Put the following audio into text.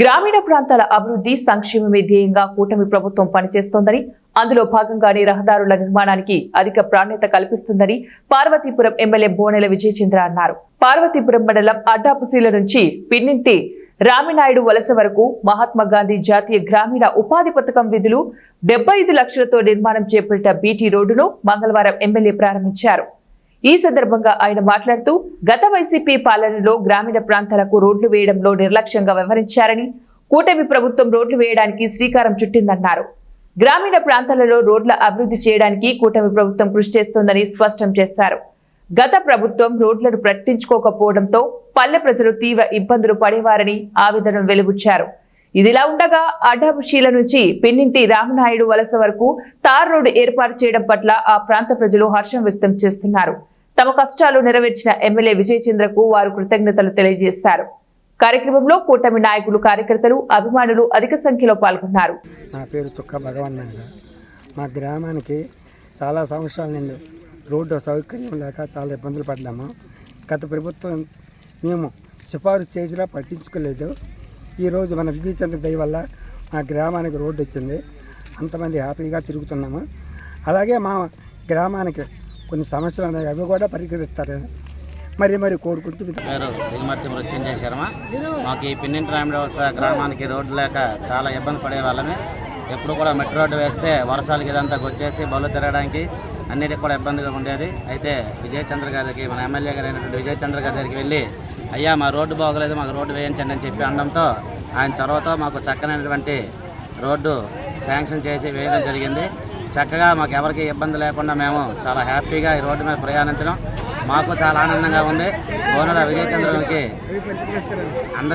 గ్రామీణ ప్రాంతాల అభివృద్ధి సంక్షేమమే ధ్యేయంగా కూటమి ప్రభుత్వం పనిచేస్తోందని, అందులో భాగంగానే రహదారుల నిర్మాణానికి అధిక ప్రాధాన్యత కల్పిస్తుందని పార్వతీపురం ఎమ్మెల్యే బోనెల విజయచంద్ర అన్నారు. పార్వతీపురం మండలం అడ్డాపుసీల నుంచి పిన్నింటి రామినాయుడు వలస వరకు మహాత్మా గాంధీ జాతీయ గ్రామీణ ఉపాధి పథకం విధులు 75 లక్షలతో నిర్మాణం చేపట్టిన బీటీ రోడ్డును మంగళవారం ఎమ్మెల్యే ప్రారంభించారు. ఈ సందర్భంగా ఆయన మాట్లాడుతూ, గత వైసీపీ పాలనలో గ్రామీణ ప్రాంతాలకు రోడ్లు వేయడంలో నిర్లక్ష్యంగా వ్యవహరించారని, కూటమి ప్రభుత్వం రోడ్లు వేయడానికి శ్రీకారం చుట్టిందన్నారు. గ్రామీణ ప్రాంతాలలో రోడ్ల అభివృద్ధి చేయడానికి కూటమి ప్రభుత్వం కృషి చేస్తోందని స్పష్టం చేశారు. గత ప్రభుత్వం రోడ్లను పట్టించుకోకపోవడంతో పల్లె ప్రజలు తీవ్ర ఇబ్బందులు పడేవారని ఆవేదన వెలుబుచ్చారు. ఇదిలా ఉండగా అడ్డాపుశీల నుంచి పిన్నింటి రామనాయుడు వలస వరకు తార్ రోడ్డు ఏర్పాటు చేయడం పట్ల ఆ ప్రాంత ప్రజలు హర్షం వ్యక్తం చేస్తున్నారు. తమ కష్టాలు నెరవేర్చిన ఎమ్మెల్యే విజయచంద్రకు వారు కృతజ్ఞతలు తెలియజేశారు. కార్యక్రమంలో కూటమి నాయకులు, కార్యకర్తలు, అభిమానులు అధిక సంఖ్యలో పాల్గొన్నారు. నా పేరు చుక్క భగవన్. మా గ్రామానికి చాలా సంవత్సరాల నుండి రోడ్డు సౌకర్యం లేక చాలా ఇబ్బందులు పడ్డాము. గత ప్రభుత్వం మేము సిఫారసు చేసినా పట్టించుకోలేదు. ఈరోజు మన విజయచంద్ర దయ వల్ల మా గ్రామానికి రోడ్డు వచ్చింది. అంతమంది హ్యాపీగా తిరుగుతున్నాము. అలాగే మా గ్రామానికి కొన్ని సమస్యలు ఉన్నాయి, అవి కూడా పరిష్కరిస్తారని మరి కోరుకుంటూ పేరు దిగుమతి మృత్యుంజయ శర్మ. మాకు ఈ పిన్నింటి రామిడి గ్రామానికి రోడ్డు లేక చాలా ఇబ్బంది పడే వాళ్ళమే. ఎప్పుడు కూడా మెట్రో రోడ్డు వేస్తే వర్షాలకి ఇదంతా వచ్చేసి బళ్ళు తిరగడానికి అన్నిటికి కూడా ఇబ్బందిగా ఉండేది. అయితే విజయచంద్ర గారికి, మన ఎమ్మెల్యే గారు అయినటువంటి విజయచంద్ర గారి దగ్గరికి వెళ్ళి, అయ్యా మా రోడ్డు బాగోలేదు, మాకు రోడ్డు వేయించండి అని చెప్పి అనడంతో ఆయన చొరవతో మాకు చక్కనైనటువంటి రోడ్డు శాంక్షన్ చేసి వేయడం జరిగింది. చక్కగా మాకు ఎవరికి ఇబ్బంది లేకుండా మేము చాలా హ్యాపీగా ఈ రోడ్డు మీద ప్రయాణించడం మాకు చాలా ఆనందంగా ఉంది. బోనెల విజయచంద్రకి అందరి